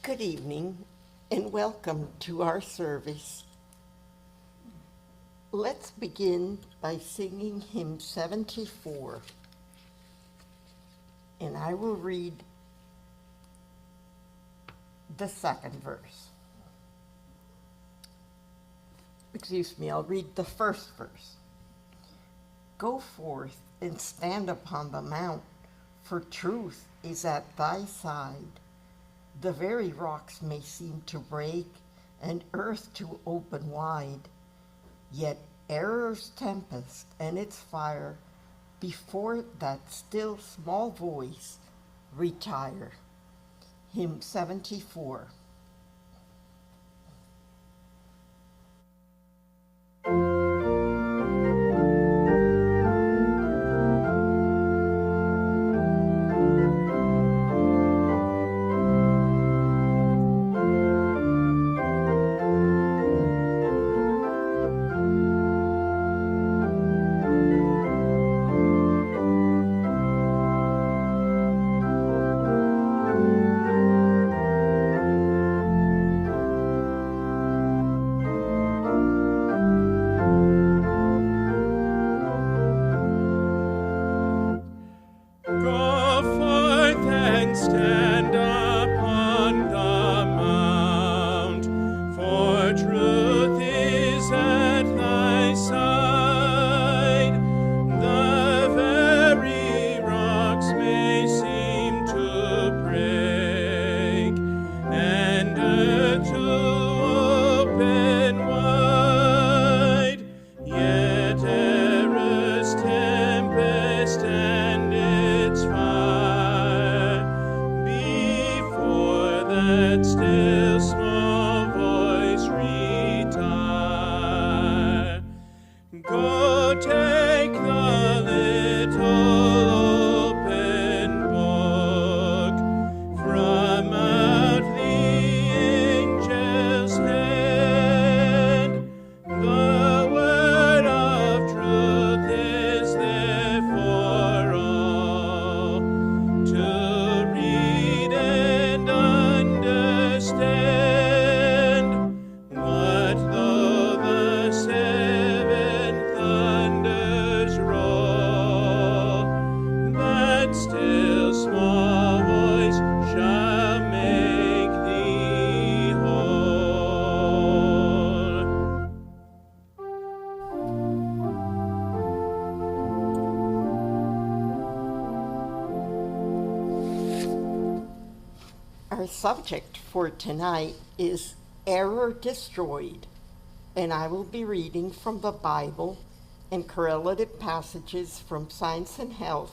Good evening and welcome to our service. Let's begin by singing hymn 74, and I will read the second verse. I'll read the first verse. Go forth and stand upon the mount, for truth is at thy side. The very rocks may seem to break, and earth to open wide, yet error's tempest and its fire before that still small voice retire. Hymn 74. Our subject for tonight is Error Destroyed, and I will be reading from the Bible and correlative passages from Science and Health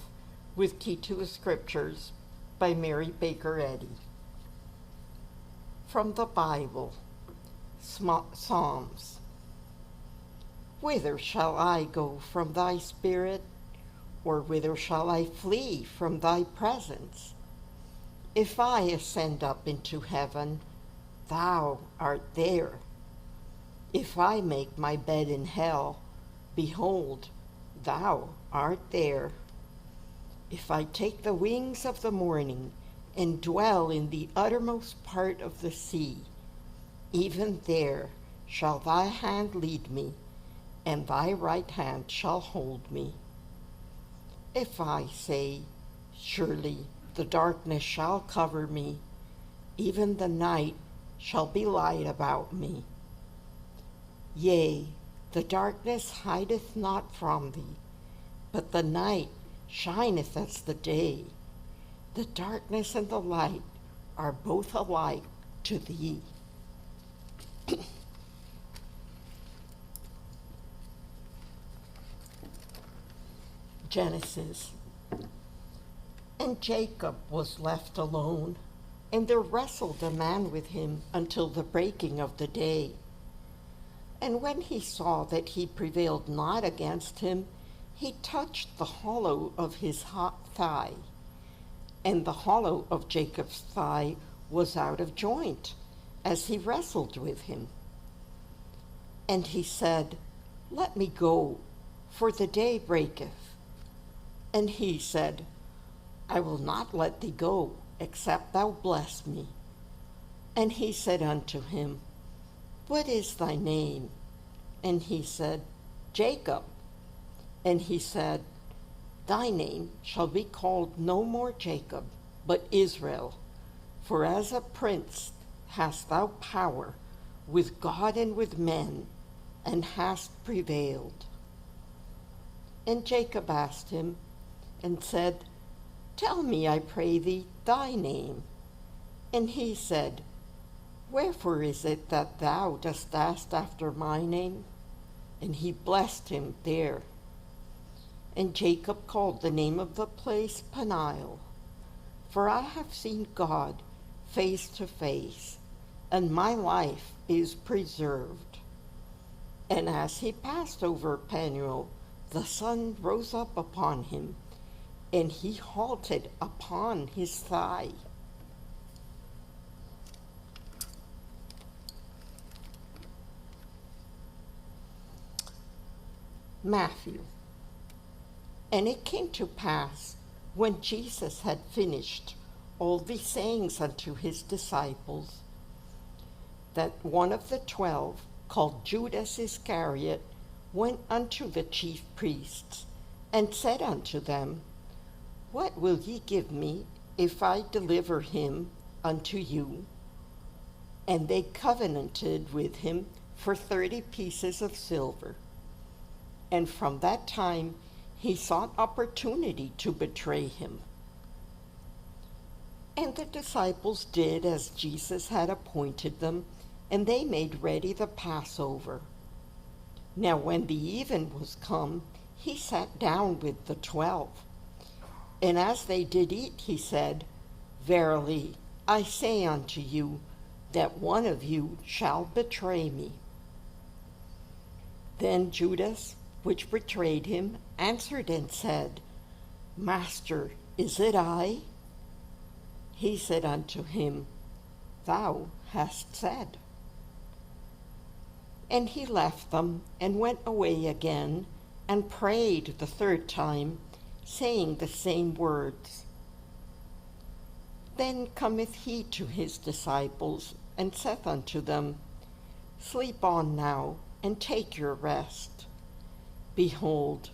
with Key to the Scriptures by Mary Baker Eddy. From the Bible, Psalms. Whither shall I go from thy spirit, or whither shall I flee from thy presence? If I ascend up into heaven, thou art there. If I make my bed in hell, behold, thou art there. If I take the wings of the morning and dwell in the uttermost part of the sea, even there shall thy hand lead me, and thy right hand shall hold me. If I say, surely the darkness shall cover me, even the night shall be light about me. Yea, the darkness hideth not from thee, but the night shineth as the day. The darkness and the light are both alike to thee. Genesis. And Jacob was left alone, and there wrestled a man with him until the breaking of the day. And when he saw that he prevailed not against him, he touched the hollow of his thigh. And the hollow of Jacob's thigh was out of joint, as he wrestled with him. And he said, Let me go, for the day breaketh. And he said, I will not let thee go, except thou bless me. And he said unto him, What is thy name? And he said, Jacob. And he said, Thy name shall be called no more Jacob, but Israel, for as a prince hast thou power with God and with men, and hast prevailed. And Jacob asked him, and said, Tell me, I pray thee, thy name. And he said, Wherefore is it that thou dost ask after my name? And he blessed him there. And Jacob called the name of the place Peniel, for I have seen God face to face, and my life is preserved. And as he passed over Peniel, the sun rose up upon him, and he halted upon his thigh. Matthew. And it came to pass, when Jesus had finished all these sayings unto his disciples, that one of the 12, called Judas Iscariot, went unto the chief priests, and said unto them, What will ye give me if I deliver him unto you? And they covenanted with him for 30 pieces of silver. And from that time he sought opportunity to betray him. And the disciples did as Jesus had appointed them, and they made ready the Passover. Now when the even was come, he sat down with the 12. And as they did eat, he said, Verily, I say unto you, that one of you shall betray me. Then Judas, which betrayed him, answered and said, Master, is it I? He said unto him, Thou hast said. And he left them, and went away again, and prayed the 3rd time, saying the same words. Then cometh he to his disciples, and saith unto them, Sleep on now, and take your rest. Behold,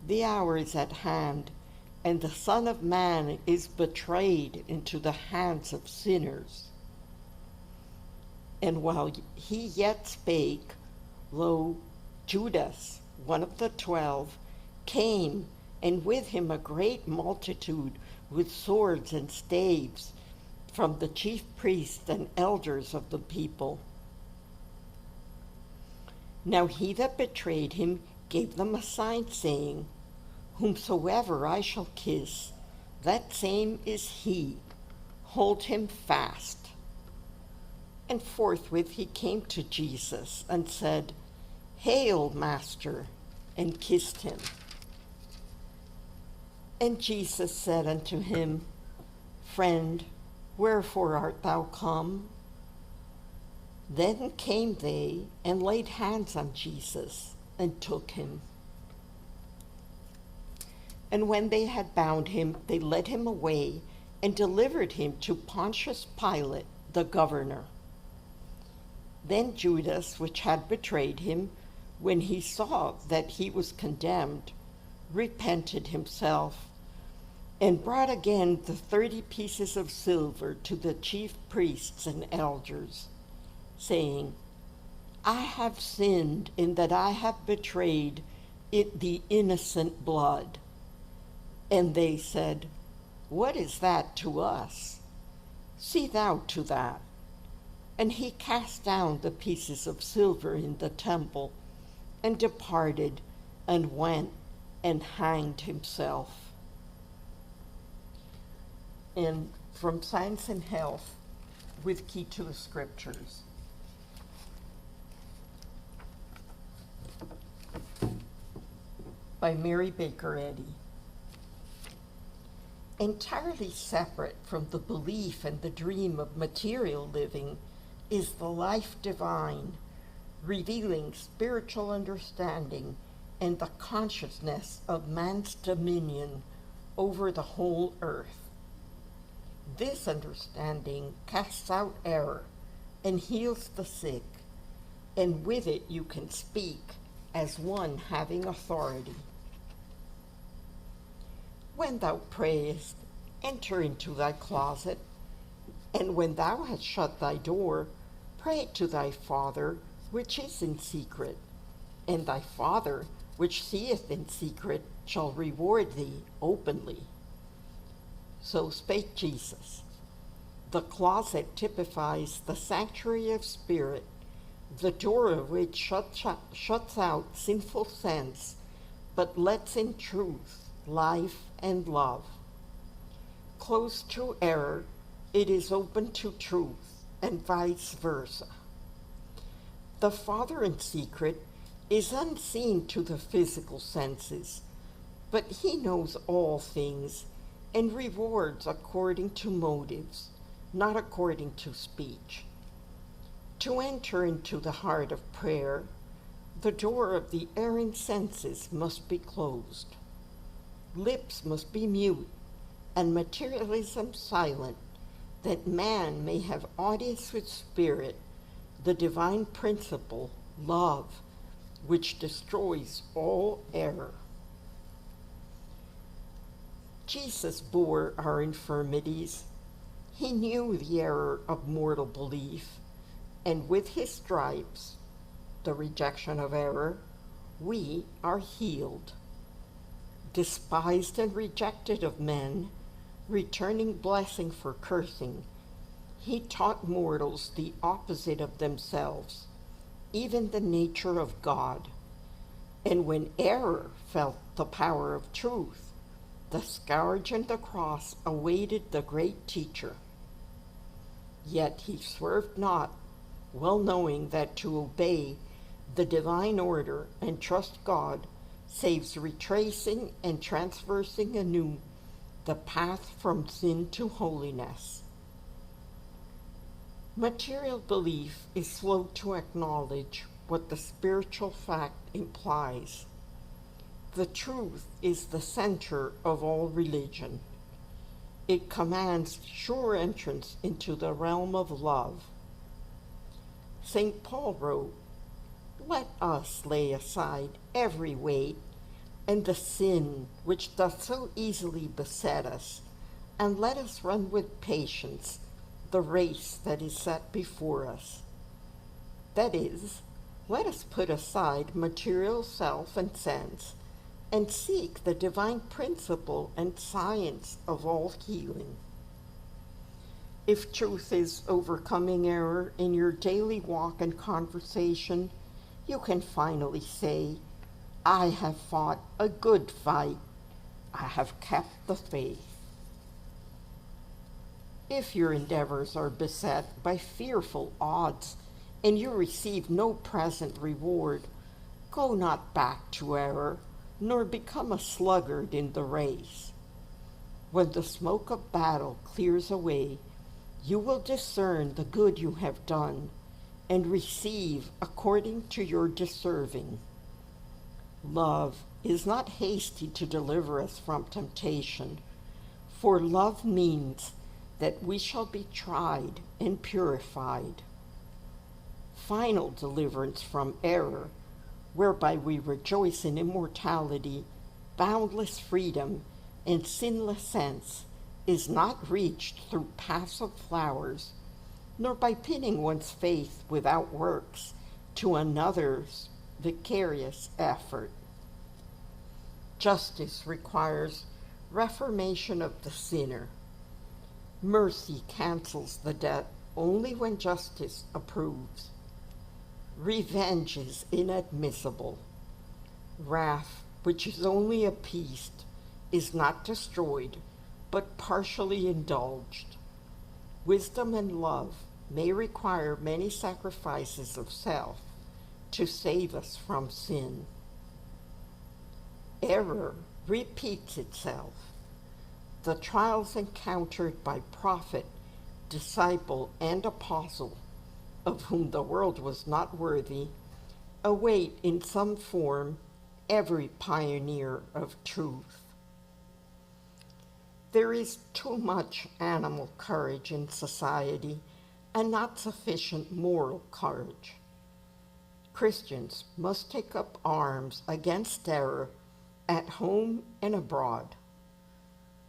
the hour is at hand, and the Son of Man is betrayed into the hands of sinners. And while he yet spake, lo, Judas, one of the 12, came, and with him a great multitude with swords and staves, from the chief priests and elders of the people. Now he that betrayed him gave them a sign, saying, Whomsoever I shall kiss, that same is he. Hold him fast. And forthwith he came to Jesus, and said, Hail, Master, and kissed him. And Jesus said unto him, Friend, wherefore art thou come? Then came they, and laid hands on Jesus, and took him. And when they had bound him, they led him away, and delivered him to Pontius Pilate, the governor. Then Judas, which had betrayed him, when he saw that he was condemned, repented himself, and brought again the 30 pieces of silver to the chief priests and elders, saying, I have sinned in that I have betrayed the innocent blood. And they said, What is that to us? See thou to that. And he cast down the pieces of silver in the temple, and departed, and went and hanged himself. And from Science and Health, with Key to the Scriptures. By Mary Baker Eddy. Entirely separate from the belief and the dream of material living is the life divine, revealing spiritual understanding and the consciousness of man's dominion over the whole earth. This understanding casts out error and heals the sick, and with it you can speak as one having authority. When thou prayest, enter into thy closet, and when thou hast shut thy door, pray to thy Father which is in secret, and thy Father which seeth in secret shall reward thee openly. So spake Jesus. The closet typifies the sanctuary of spirit, the door of which shuts out sinful sense, but lets in truth, life, and love. Closed to error, it is open to truth, and vice versa. The Father in secret is unseen to the physical senses, but he knows all things and rewards according to motives, not according to speech. To enter into the heart of prayer, the door of the erring senses must be closed. Lips must be mute, and materialism silent, that man may have audience with spirit, the divine principle, love, which destroys all error. Jesus bore our infirmities. He knew the error of mortal belief, and with his stripes, the rejection of error, we are healed. Despised and rejected of men, returning blessing for cursing, he taught mortals the opposite of themselves, even the nature of God. And when error felt the power of truth, the scourge and the cross awaited the great teacher. Yet he swerved not, well knowing that to obey the divine order and trust God saves retracing and transversing anew the path from sin to holiness. Material belief is slow to acknowledge what the spiritual fact implies. The truth is the center of all religion. It commands sure entrance into the realm of love. St. Paul wrote, "Let us lay aside every weight and the sin which doth so easily beset us, and let us run with patience the race that is set before us." That is, let us put aside material self and sense and seek the divine principle and science of all healing. If truth is overcoming error in your daily walk and conversation, you can finally say, "I have fought a good fight. I have kept the faith." If your endeavors are beset by fearful odds and you receive no present reward, go not back to error, nor become a sluggard in the race. When the smoke of battle clears away, you will discern the good you have done and receive according to your deserving. Love is not hasty to deliver us from temptation, for love means that we shall be tried and purified. Final deliverance from error, whereby we rejoice in immortality, boundless freedom, and sinless sense, is not reached through passive flowers, nor by pinning one's faith without works to another's vicarious effort. Justice requires reformation of the sinner. Mercy cancels the debt only when justice approves. Revenge is inadmissible. Wrath, which is only appeased, is not destroyed, but partially indulged. Wisdom and love may require many sacrifices of self to save us from sin. Error repeats itself. The trials encountered by prophet, disciple, and apostle, of whom the world was not worthy, await in some form every pioneer of truth. There is too much animal courage in society, and not sufficient moral courage. Christians must take up arms against error at home and abroad.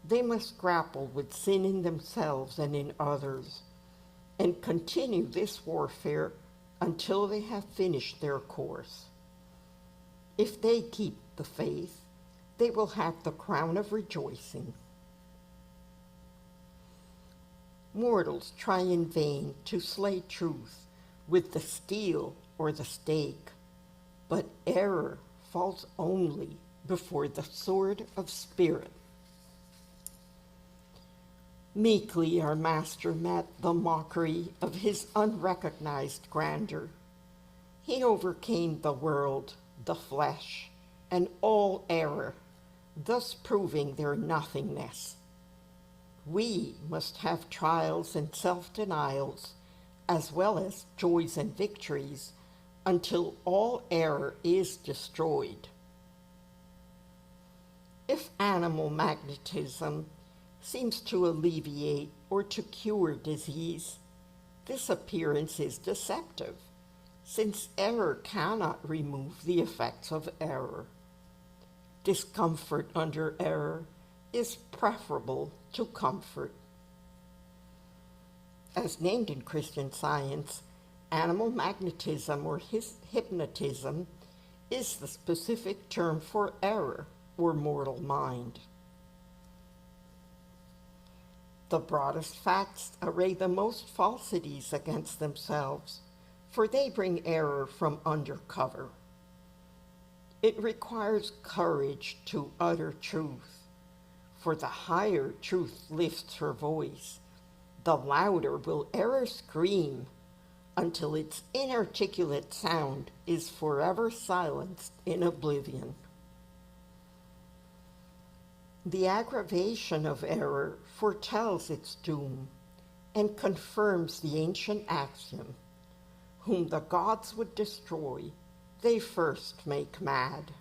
They must grapple with sin in themselves and in others, and continue this warfare until they have finished their course. If they keep the faith, they will have the crown of rejoicing. Mortals try in vain to slay truth with the steel or the stake, but error falls only before the sword of spirit. Meekly our Master met the mockery of his unrecognized grandeur. He overcame the world, the flesh, and all error, thus proving their nothingness. We must have trials and self-denials, as well as joys and victories, until all error is destroyed. If animal magnetism seems to alleviate or to cure disease, this appearance is deceptive, since error cannot remove the effects of error. Discomfort under error is preferable to comfort. As named in Christian Science, animal magnetism or hypnotism is the specific term for error or mortal mind. The broadest facts array the most falsities against themselves, for they bring error from under cover. It requires courage to utter truth, for the higher truth lifts her voice, the louder will error scream, until its inarticulate sound is forever silenced in oblivion. The aggravation of error foretells its doom and confirms the ancient axiom, whom the gods would destroy, they first make mad.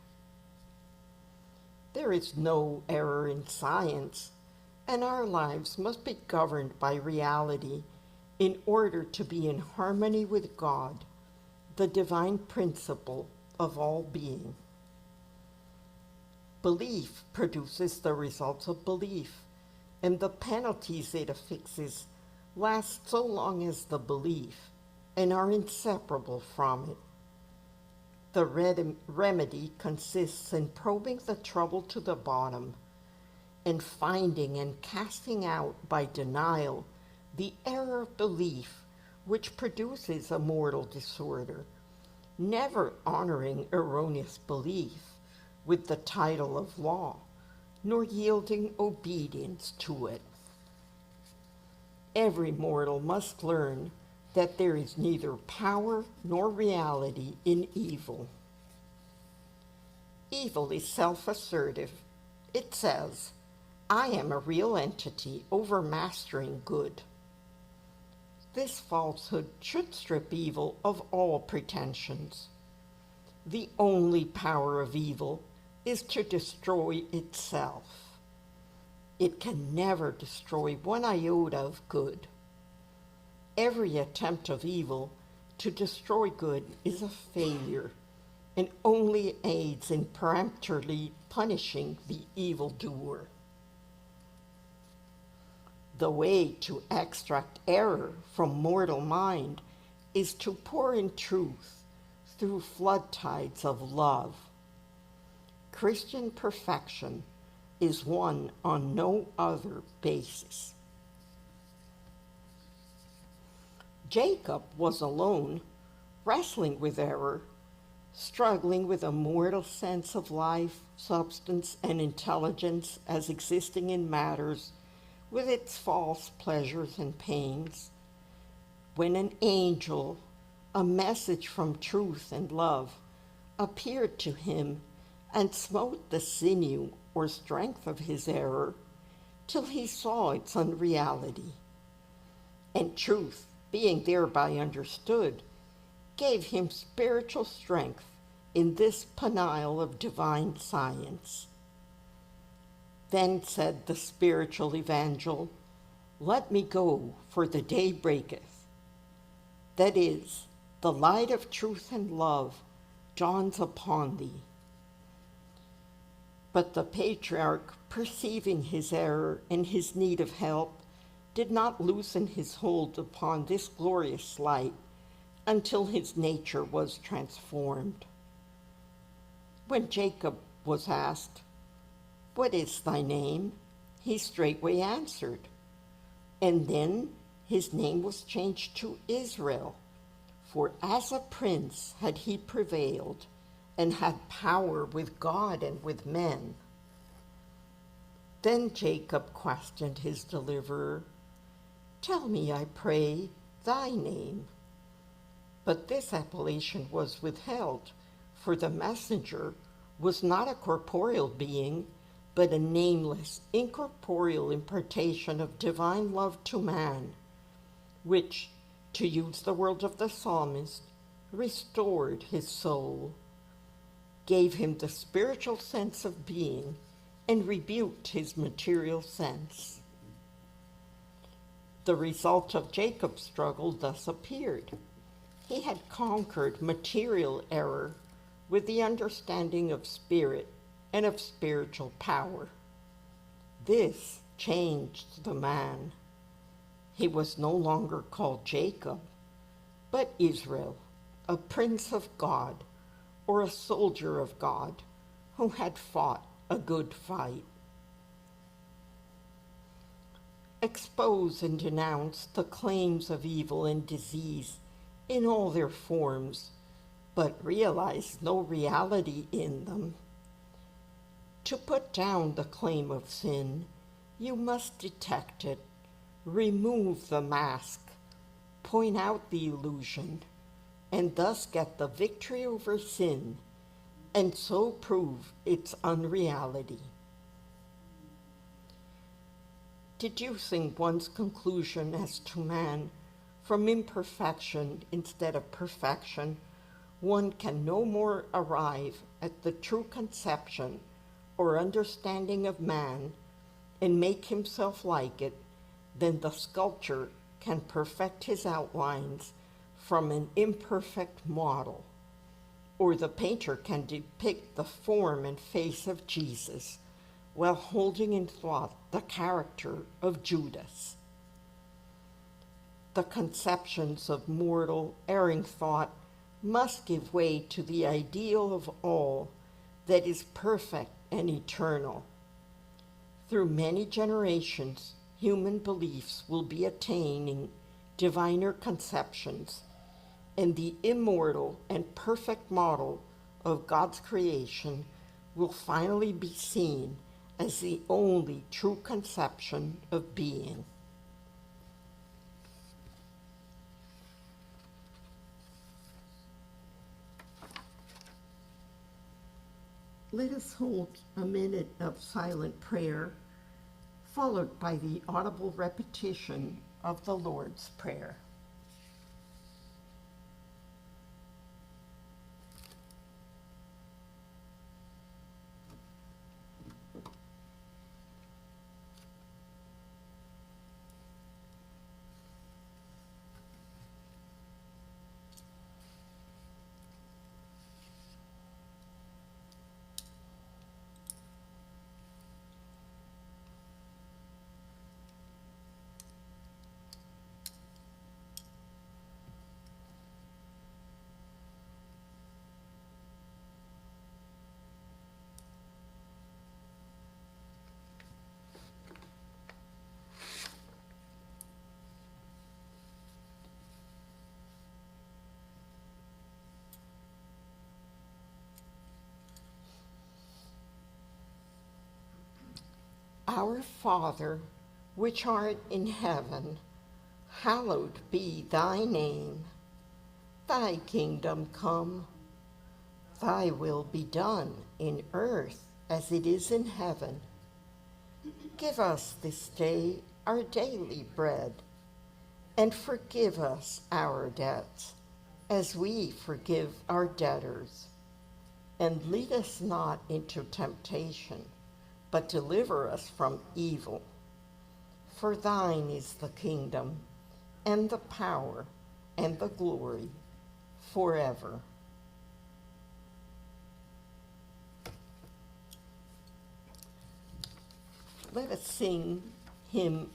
There is no error in science, and our lives must be governed by reality in order to be in harmony with God, the divine principle of all being. Belief produces the results of belief, and the penalties it affixes last so long as the belief and are inseparable from it. The remedy consists in probing the trouble to the bottom and finding and casting out by denial the error of belief which produces a mortal disorder, never honoring erroneous belief with the title of law, nor yielding obedience to it. Every mortal must learn that there is neither power nor reality in evil. Evil is self-assertive. It says, I am a real entity overmastering good. This falsehood should strip evil of all pretensions. The only power of evil is to destroy itself. It can never destroy one iota of good. Every attempt of evil to destroy good is a failure and only aids in peremptorily punishing the evildoer. The way to extract error from mortal mind is to pour in truth through flood tides of love. Christian perfection is won on no other basis. Jacob was alone, wrestling with error, struggling with a mortal sense of life, substance, and intelligence as existing in matters with its false pleasures and pains, when an angel, a message from truth and love, appeared to him and smote the sinew or strength of his error till he saw its unreality. And truth, being thereby understood, gave him spiritual strength in this penile of divine science. Then said the spiritual evangel, Let me go, for the day breaketh. that is, the light of truth and love, dawns upon thee. But the patriarch, perceiving his error and his need of help, did not loosen his hold upon this glorious light until his nature was transformed. When Jacob was asked, "What is thy name?" he straightway answered, and then his name was changed to Israel, for as a prince had he prevailed and had power with God and with men. Then Jacob questioned his deliverer, "Tell me, I pray, thy name." But this appellation was withheld, for the messenger was not a corporeal being, but a nameless, incorporeal impartation of divine love to man, which, to use the words of the psalmist, restored his soul, gave him the spiritual sense of being, and rebuked his material sense. The result of Jacob's struggle thus appeared. He had conquered material error with the understanding of spirit and of spiritual power. This changed the man. He was no longer called Jacob, but Israel, a prince of God, or a soldier of God, who had fought a good fight. Expose and denounce the claims of evil and disease in all their forms, but realize no reality in them. To put down the claim of sin, you must detect it, remove the mask, point out the illusion, and thus get the victory over sin, and so prove its unreality. Deducing one's conclusion as to man from imperfection instead of perfection, one can no more arrive at the true conception or understanding of man and make himself like it than the sculptor can perfect his outlines from an imperfect model, or the painter can depict the form and face of Jesus while holding in thought the character of Judas. The conceptions of mortal, erring thought must give way to the ideal of all that is perfect and eternal. Through many generations, human beliefs will be attaining diviner conceptions, and the immortal and perfect model of God's creation will finally be seen as the only true conception of being. Let us hold a minute of silent prayer, followed by the audible repetition of the Lord's Prayer. Our Father, which art in heaven, hallowed be thy name. Thy kingdom come. Thy will be done in earth as it is in heaven. Give us this day our daily bread, and forgive us our debts, as we forgive our debtors. And lead us not into temptation, but deliver us from evil. For thine is the kingdom, and the power, and the glory forever. Let us sing hymn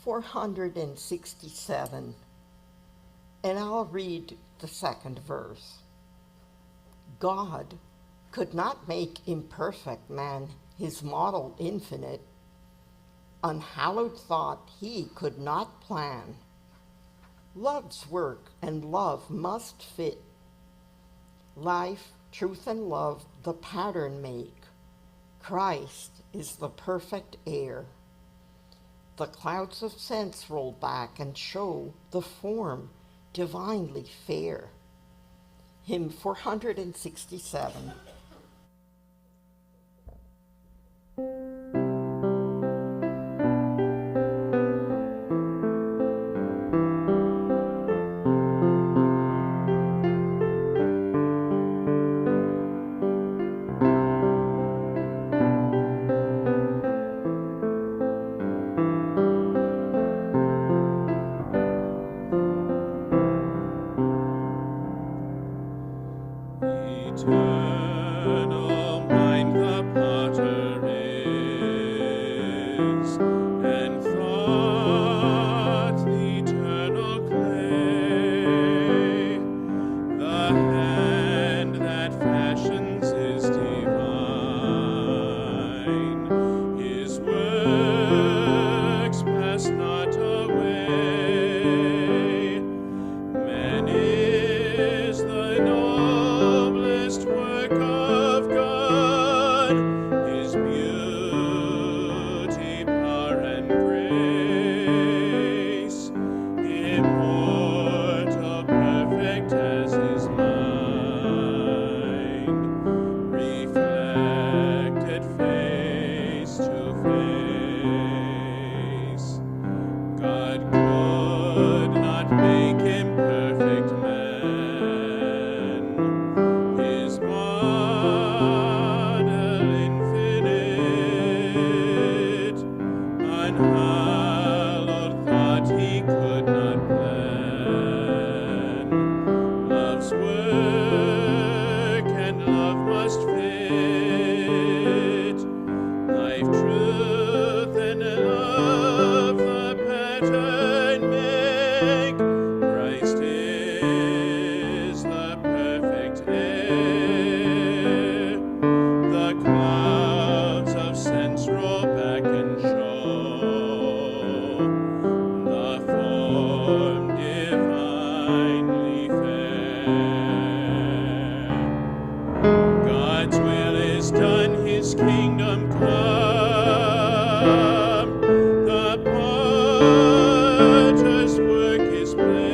467, and I'll read the second verse. God could not make imperfect man his model infinite. Unhallowed thought he could not plan. Love's work and love must fit. Life, truth, and love the pattern make. Christ is the perfect heir. The clouds of sense roll back and show the form divinely fair. Hymn 467. Eternal mind the potter is, and thought the eternal clay. The hand that fashions is divine, his works pass not away. Man is the noblest work of God, his beauty, power, and grace, immortal, perfect as his mind, reflected face to face. God could not make him perfect man, his model infinite. Unhallowed thought he could not plan. Love's work and love must fit. Life, truth, and love the pattern make. Christ is the perfect heir. The clouds of sense roll back and show the form divinely fair. God's will is done, his kingdom come. The potter's work is plain.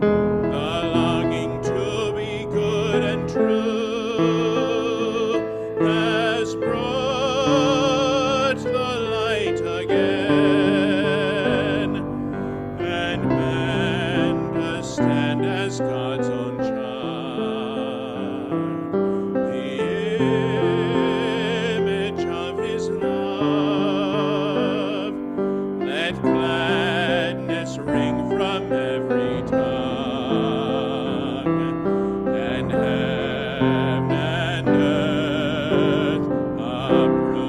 The longing to be good and true has brought the light again, and man does stand as God's own child, the image of his love. Let gladness ring from every tongue, and heaven and earth approve.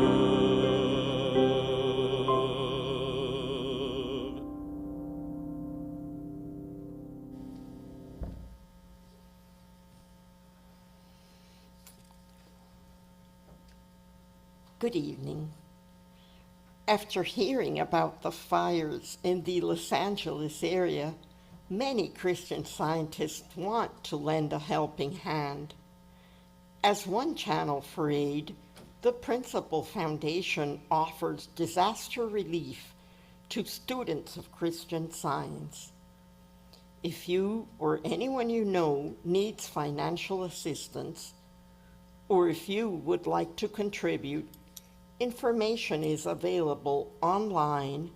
Good evening. After hearing about the fires in the Los Angeles area, many Christian scientists want to lend a helping hand. As one channel for aid, the Principal Foundation offers disaster relief to students of Christian Science. If you or anyone you know needs financial assistance, or if you would like to contribute, information is available online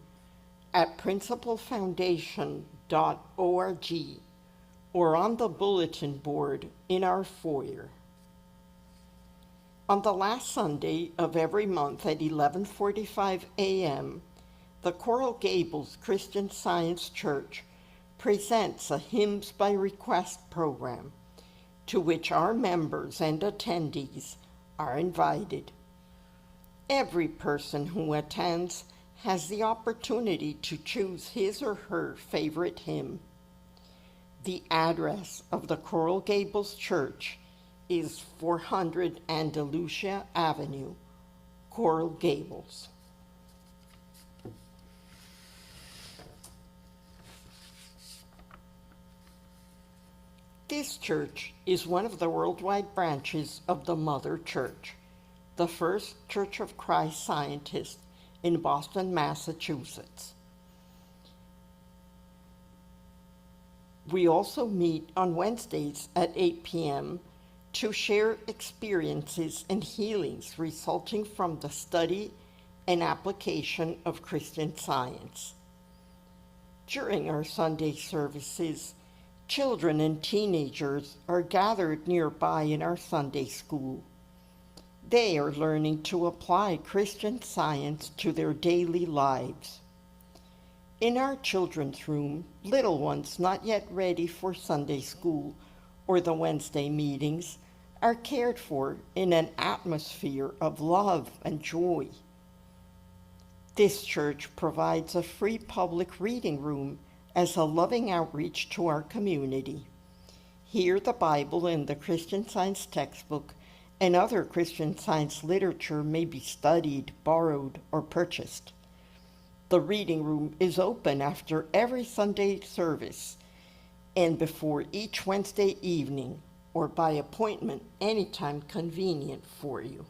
at principalfoundation.org or on the bulletin board in our foyer. On the last Sunday of every month at 11:45 a.m., the Coral Gables Christian Science Church presents a Hymns by Request program to which our members and attendees are invited. Every person who attends has the opportunity to choose his or her favorite hymn. The address of the Coral Gables Church is 400 Andalusia Avenue, Coral Gables. This church is one of the worldwide branches of the Mother Church, the first Church of Christ Scientist in Boston, Massachusetts. We also meet on Wednesdays at 8 p.m. to share experiences and healings resulting from the study and application of Christian Science. During our Sunday services, children and teenagers are gathered nearby in our Sunday school. They are learning to apply Christian Science to their daily lives. In our children's room, little ones not yet ready for Sunday school or the Wednesday meetings are cared for in an atmosphere of love and joy. This church provides a free public reading room as a loving outreach to our community. Here, the Bible and the Christian Science textbook and other Christian Science literature may be studied, borrowed, or purchased. The reading room is open after every Sunday service and before each Wednesday evening, or by appointment anytime convenient for you.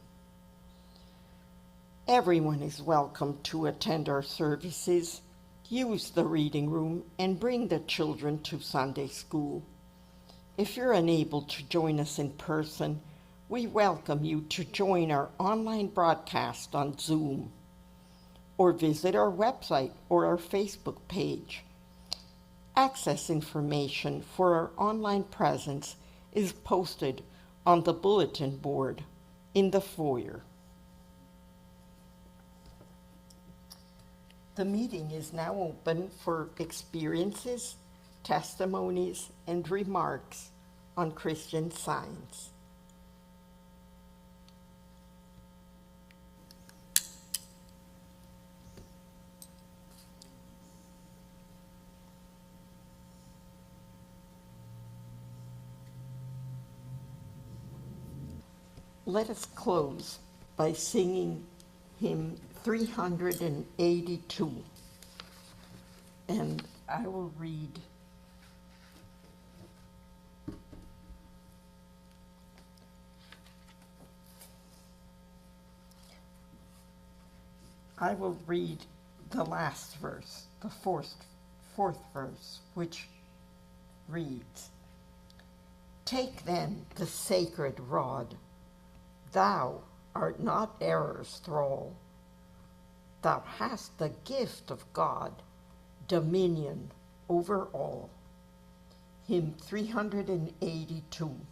Everyone is welcome to attend our services, use the reading room, and bring the children to Sunday school. If you're unable to join us in person, we welcome you to join our online broadcast on Zoom, or visit our website or our Facebook page. Access information for our online presence is posted on the bulletin board in the foyer. The meeting is now open for experiences, testimonies, and remarks on Christian Science. Let us close by singing hymn 382, and I will read the last verse, the fourth verse, which reads, "Take then the sacred rod, thou art not error's thrall. Thou hast the gift of God, dominion over all." Hymn 382.